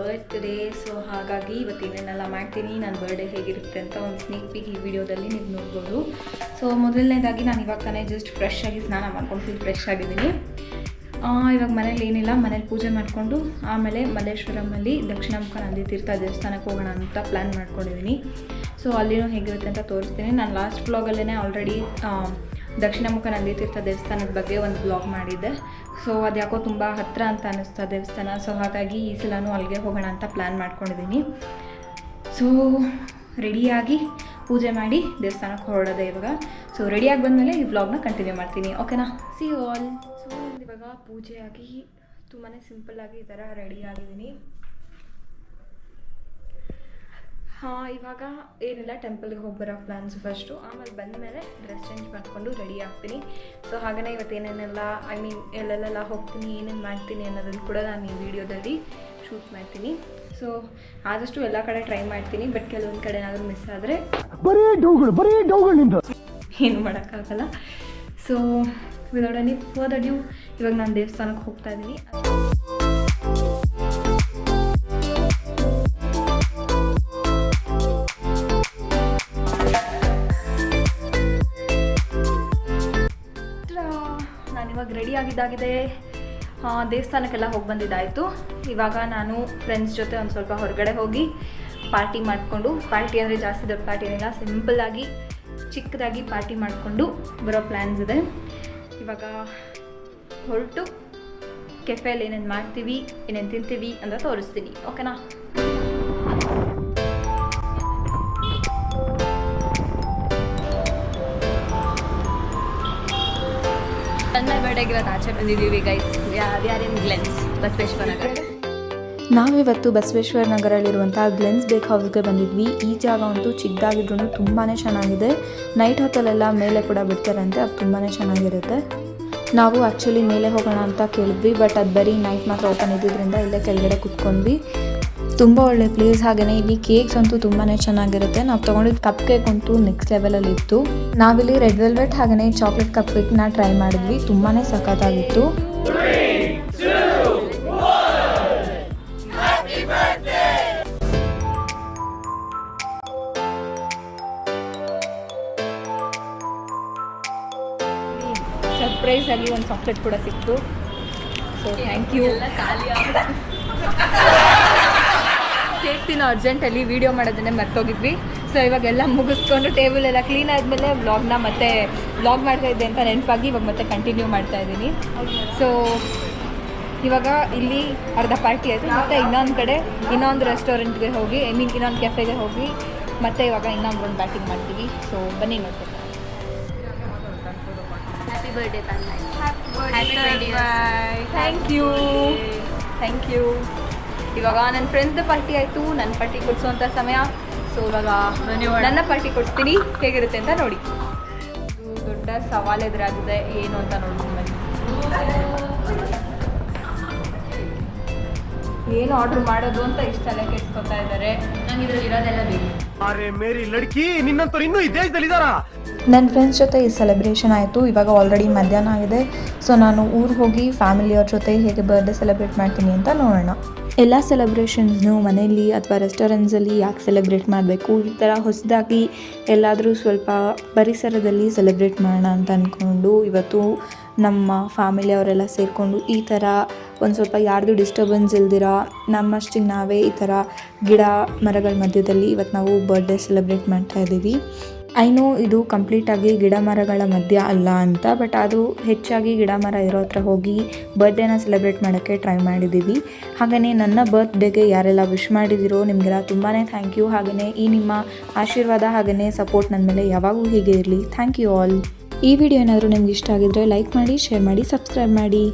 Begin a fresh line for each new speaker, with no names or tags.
Birthday. So ಹಾಗಾಗಿ ಇವತ್ತೇನೇನೆಲ್ಲ ಮಾಡ್ತೀನಿ, ನನ್ನ ಬರ್ಡೇ ಹೇಗಿರುತ್ತೆ ಅಂತ ಒಂದು ಸ್ನೇಕ್ ಪೀಕ್ ಈ ವಿಡಿಯೋದಲ್ಲಿ ನೀವು ನೋಡ್ಬೋದು. ಸೊ ಮೊದಲನೇದಾಗಿ ನಾನು ಇವಾಗ ತಾನೇ ಜಸ್ಟ್ ಫ್ರೆಶ್ ಆಗಿ ಸ್ನಾನ ಮಾಡ್ಕೊಂಡು ಫುಲ್ ಫ್ರೆಶ್ ಆಗಿದ್ದೀನಿ. ಇವಾಗ ಮನೇಲಿ ಏನಿಲ್ಲ, ಮನೇಲಿ ಪೂಜೆ ಮಾಡಿಕೊಂಡು ಆಮೇಲೆ ಮಲ್ಲೇಶ್ವರಮಲ್ಲಿ ದಕ್ಷಿಣಮುಖ ನಂದಿ ತೀರ್ಥ ದೇವಸ್ಥಾನಕ್ಕೆ ಹೋಗೋಣ ಅಂತ ಪ್ಲ್ಯಾನ್ ಮಾಡ್ಕೊಂಡಿದ್ದೀನಿ. ಸೊ ಅಲ್ಲಿನೂ ಹೇಗಿರುತ್ತೆ ಅಂತ ತೋರಿಸ್ತೀನಿ. ನಾನು ಲಾಸ್ಟ್ ವ್ಲಾಗಲ್ಲೇ ಆಲ್ರೆಡಿ ದಕ್ಷಿಣಮುಖ ನಂದಿ ತೀರ್ಥ ದೇವಸ್ಥಾನದ ಬಗ್ಗೆ ಒಂದು ವ್ಲಾಗ್ ಮಾಡಿದ್ದೆ. ಸೊ ಅದು ಯಾಕೋ ತುಂಬ ಹತ್ತಿರ ಅಂತ ಅನ್ನಿಸ್ತಾ ದೇವಸ್ಥಾನ. ಸೊ ಹಾಗಾಗಿ ಈ ಸಲನೂ ಅಲ್ಲಿಗೆ ಹೋಗೋಣ ಅಂತ ಪ್ಲ್ಯಾನ್ ಮಾಡ್ಕೊಂಡಿದ್ದೀನಿ. ಸೊ ರೆಡಿಯಾಗಿ ಪೂಜೆ ಮಾಡಿ ದೇವಸ್ಥಾನಕ್ಕೆ ಹೊರಡೋದೆ ಇವಾಗ. ಸೊ ರೆಡಿಯಾಗಿ ಬಂದಮೇಲೆ ಈ ವ್ಲಾಗ್ನ ಕಂಟಿನ್ಯೂ ಮಾಡ್ತೀನಿ, ಓಕೆನಾ? C you all. ಸೊ ಇವಾಗ ಪೂಜೆಯಾಗಿ ತುಂಬಾ ಸಿಂಪಲ್ಲಾಗಿ ಈ ಥರ ರೆಡಿಯಾಗಿದ್ದೀನಿ. ಇವಾಗ ಏನಿಲ್ಲ, ಟೆಂಪಲ್ಗೆ ಹೋಗಿ ಬರೋ ಪ್ಲ್ಯಾನ್ಸ್ ಫಸ್ಟು. ಆಮೇಲೆ ಬಂದಮೇಲೆ ಡ್ರೆಸ್ ಚೇಂಜ್ ಮಾಡಿಕೊಂಡು ರೆಡಿ ಆಗ್ತೀನಿ. ಸೊ ಹಾಗೆಯೇ ಇವತ್ತೇನೇನೆಲ್ಲ ಎಲ್ಲೆಲ್ಲೆಲ್ಲ ಹೋಗ್ತೀನಿ, ಏನೇನು ಮಾಡ್ತೀನಿ ಅನ್ನೋದನ್ನು ಕೂಡ ನಾನು ಈ ವಿಡಿಯೋದಲ್ಲಿ ಶೂಟ್ ಮಾಡ್ತೀನಿ. ಸೊ ಆದಷ್ಟು ಎಲ್ಲ ಕಡೆ ಟ್ರೈ ಮಾಡ್ತೀನಿ, ಬಟ್ ಕೆಲವೊಂದು ಕಡೆ ಏನಾದರೂ ಮಿಸ್ ಆದರೆ ಏನು ಮಾಡೋಕ್ಕಾಗಲ್ಲ. So without any further due ಇವಾಗ ನಾನು ದೇವಸ್ಥಾನಕ್ಕೆ ಹೋಗ್ತಾ ಇದ್ದೀನಿ. ಇವಾಗ ರೆಡಿ ಆಗಿದ್ದಾಗಿದೆ. ದೇವಸ್ಥಾನಕ್ಕೆಲ್ಲ ಹೋಗಿ ಬಂದಿದ್ದಾಯಿತು. ಇವಾಗ ನಾನು ಫ್ರೆಂಡ್ಸ್ ಜೊತೆ ಒಂದು ಸ್ವಲ್ಪ ಹೊರಗಡೆ ಹೋಗಿ ಪಾರ್ಟಿ ಮಾಡಿಕೊಂಡು, ಪಾರ್ಟಿ ಅಂದರೆ ಜಾಸ್ತಿ ದೊಡ್ಡ ಪಾರ್ಟಿ ಏನಿಲ್ಲ, ಸಿಂಪಲ್ಲಾಗಿ ಚಿಕ್ಕದಾಗಿ ಪಾರ್ಟಿ ಮಾಡಿಕೊಂಡು ಬರೋ ಪ್ಲ್ಯಾನ್ಸ್ ಇದೆ. ಇವಾಗ ಹೊರಟು ಕೆಫೆಯಲ್ಲಿ ಏನೇನು ಮಾಡ್ತೀವಿ, ಏನೇನು ತಿಂತೀವಿ ಅಂತ ತೋರಿಸ್ತೀನಿ, ಓಕೆನಾ? ನನ್ನ ಬರ್ಡೇಗೆ ಇವತ್ತು ಆಚೆ ಬಂದಿದ್ದೀವಿ ಗೈಸ್. ಯಾರ್ಯಾರೇನು ಗ್ಲೆನ್ಸ್ ಬಸವೇಶ್ವರ ನಗರ.
ನಾವಿವತ್ತು ಬಸವೇಶ್ವರ ನಗರಲ್ಲಿರುವಂಥ ಗ್ಲೆನ್ಸ್ ಬೇಕ್ ಹೌಸ್ಗೆ ಬಂದಿದ್ವಿ. ಈ ಜಾಗ ಅಂತೂ ಚಿಕ್ಕದಾಗಿದ್ರೂ ತುಂಬಾ ಚೆನ್ನಾಗಿದೆ. ನೈಟ್ ಹೊತ್ತಲ್ಲೆಲ್ಲ ಮೇಲೆ ಕೂಡ ಬಿಡ್ತಾರಂತೆ, ಅದು ತುಂಬಾ ಚೆನ್ನಾಗಿರುತ್ತೆ. ನಾವು ಆ್ಯಕ್ಚುಲಿ ಮೇಲೆ ಹೋಗೋಣ ಅಂತ ಕೇಳಿದ್ವಿ, ಬಟ್ ಅದು ಬರೀ ನೈಟ್ ಮಾತ್ರ ಓಪನ್ ಇದ್ದಿದ್ದರಿಂದ ಇಲ್ಲೇ ಕೆಳಗಡೆ ಕುತ್ಕೊಂಡ್ವಿ. ತುಂಬ ಒಳ್ಳೆ ಪ್ಲೇಸ್. ಹಾಗೆಯೇ ಇಲ್ಲಿ ಕೇಕ್ಸ್ ಅಂತೂ ತುಂಬಾ ಚೆನ್ನಾಗಿರುತ್ತೆ. ನಾವು ತೊಗೊಂಡಿದ್ದು ಕಪ್ ಕೇಕ್ ಅಂತೂ ನೆಕ್ಸ್ಟ್ ಲೆವೆಲಲ್ಲಿ ಇತ್ತು. ನಾವಿಲ್ಲಿ ರೆಡ್ ವೆಲ್ವೆಟ್ ಹಾಗೆಯೇ ಚಾಕ್ಲೇಟ್ ಕಪ್ ಕೇಕ್ನ ಟ್ರೈ ಮಾಡಿದ್ವಿ, ತುಂಬಾ ಸಖತ್ತಾಗಿತ್ತು.
ಸರ್ಪ್ರೈಸ್ ಆಗಿ ಒಂದು ಚಾಕ್ಲೇಟ್ ಕೂಡ ಸಿಕ್ತು. So thank you. ಕೇಕ್ ತಿನ್ನೋ ಅರ್ಜೆಂಟಲ್ಲಿ ವೀಡಿಯೋ ಮಾಡೋದನ್ನೇ ಮರ್ತೋಗಿದ್ವಿ. ಸೊ ಇವಾಗೆಲ್ಲ ಮುಗಿಸ್ಕೊಂಡು ಟೇಬಲ್ ಎಲ್ಲ ಕ್ಲೀನ್ ಆದಮೇಲೆ ವ್ಲಾಗ್ನ ಮತ್ತೆ ವ್ಲಾಗ್ ಮಾಡ್ತಾ ಇದ್ದೆ ಅಂತ ನೆನಪಾಗಿ ಇವಾಗ ಮತ್ತೆ ಕಂಟಿನ್ಯೂ ಮಾಡ್ತಾ ಇದ್ದೀನಿ. ಸೊ ಇವಾಗ ಇಲ್ಲಿ ಅರ್ಧ ಪಾರ್ಟಿ ಆಯಿತು. ಮತ್ತು ಇನ್ನೊಂದು ಕಡೆ ಇನ್ನೊಂದು ರೆಸ್ಟೋರೆಂಟ್ಗೆ ಹೋಗಿ, ಇನ್ನೊಂದು ಕೆಫೆಗೆ ಹೋಗಿ ಮತ್ತೆ ಇವಾಗ ಇನ್ನೊಂದು ರೌಂಡ್ ಬ್ಯಾಟಿಂಗ್ ಮಾಡ್ತೀವಿ. ಸೊ ಬನ್ನಿ ನೋಡ್ಬೇಕು. Happy birthday thank you. ಇವಾಗ ನನ್ನ ಫ್ರೆಂಡ್ಸ್ ಪಾರ್ಟಿ ಆಯಿತು, ನನ್ನ ಪಾರ್ಟಿ ಕೊಡಿಸೋವಂಥ ಸಮಯ. ಸೊ ಇವಾಗ ನನ್ನ ಪಾರ್ಟಿ ಕೊಡಿಸ್ತೀನಿ, ಹೇಗಿರುತ್ತೆ ಅಂತ ನೋಡಿ. ಇದು ದೊಡ್ಡ ಸವಾಲು ಎದುರಾಗಿದೆ, ಏನು ಅಂತ ನೋಡ್ಕೊಂಡು ಬನ್ನಿ. ಏನು ಆರ್ಡ್ರ್ ಮಾಡೋದು ಅಂತ ಇಷ್ಟೆಲ್ಲ ಕೆಡ್ಸ್ಕೊತಾ ಇದ್ದಾರೆ. ನಂಗೆ ಇದ್ರಲ್ಲಿ ಇರೋದೆಲ್ಲ ಬೇಕು.
ನನ್ನ ಫ್ರೆಂಡ್ಸ್ ಜೊತೆ ಈ ಸೆಲೆಬ್ರೇಷನ್ ಆಯಿತು. ಇವಾಗ ಆಲ್ರೆಡಿ ಮಧ್ಯಾಹ್ನ ಆಗಿದೆ. ಸೊ ನಾನು ಊರಿಗೆ ಹೋಗಿ ಫ್ಯಾಮಿಲಿಯವ್ರ ಜೊತೆ ಹೇಗೆ ಬರ್ಡೇ ಸೆಲೆಬ್ರೇಟ್ ಮಾಡ್ತೀನಿ ಅಂತ ನೋಡೋಣ. ಎಲ್ಲ ಸೆಲೆಬ್ರೇಷನ್ಸ್ನು ಮನೆಯಲ್ಲಿ ಅಥವಾ ರೆಸ್ಟೋರೆಂಟ್ಸಲ್ಲಿ ಯಾಕೆ ಸೆಲೆಬ್ರೇಟ್ ಮಾಡಬೇಕು, ಈ ಥರ ಹೊಸದಾಗಿ ಎಲ್ಲಾದರೂ ಸ್ವಲ್ಪ ಪರಿಸರದಲ್ಲಿ ಸೆಲೆಬ್ರೇಟ್ ಮಾಡೋಣ ಅಂತ ಅಂದ್ಕೊಂಡು ಇವತ್ತು ನಮ್ಮ ಫ್ಯಾಮಿಲಿಯವರೆಲ್ಲ ಸೇರಿಕೊಂಡು ಈ ಥರ ಒಂದು ಸ್ವಲ್ಪ ಯಾರ್ದು ಡಿಸ್ಟರ್ಬೆನ್ಸ್ ಇಲ್ದಿರ ನಮ್ಮಷ್ಟಿಗೆ ನಾವೇ ಈ ಥರ ಗಿಡ ಮರಗಳ ಮಧ್ಯದಲ್ಲಿ ಇವತ್ತು ನಾವು ಬರ್ಡೇ ಸೆಲೆಬ್ರೇಟ್ ಮಾಡ್ತಾ ಇದ್ದೀವಿ. ಐನೋ ಇದು ಕಂಪ್ಲೀಟಾಗಿ ಗಿಡ ಮರಗಳ ಮಧ್ಯ ಅಲ್ಲ ಅಂತ, ಬಟ್ ಅದು ಹೆಚ್ಚಾಗಿ ಗಿಡ ಮರ ಇರೋ ಹತ್ರ ಹೋಗಿ ಬರ್ಡೇನ ಸೆಲೆಬ್ರೇಟ್ ಮಾಡೋಕ್ಕೆ ಟ್ರೈ ಮಾಡಿದ್ದೀವಿ. ಹಾಗೆಯೇ ನನ್ನ ಬರ್ತ್ಡೇಗೆ ಯಾರೆಲ್ಲ ವಿಶ್ ಮಾಡಿದಿರೋ ನಿಮಗೆಲ್ಲ ತುಂಬಾ ಥ್ಯಾಂಕ್ ಯು. ಹಾಗೆಯೇ ಈ ನಿಮ್ಮ ಆಶೀರ್ವಾದ ಹಾಗೆಯೇ ಸಪೋರ್ಟ್ ನನ್ನ ಮೇಲೆ ಯಾವಾಗೂ ಹೀಗೆ ಇರಲಿ. Thank you all. ಈ ವಿಡಿಯೋ ಏನಾದರೂ ನಿಮ್ಗೆ ಇಷ್ಟ ಆಗಿದ್ರೆ ಲೈಕ್ ಮಾಡಿ, ಶೇರ್ ಮಾಡಿ, ಸಬ್ಸ್ಕ್ರೈಬ್ ಮಾಡಿ.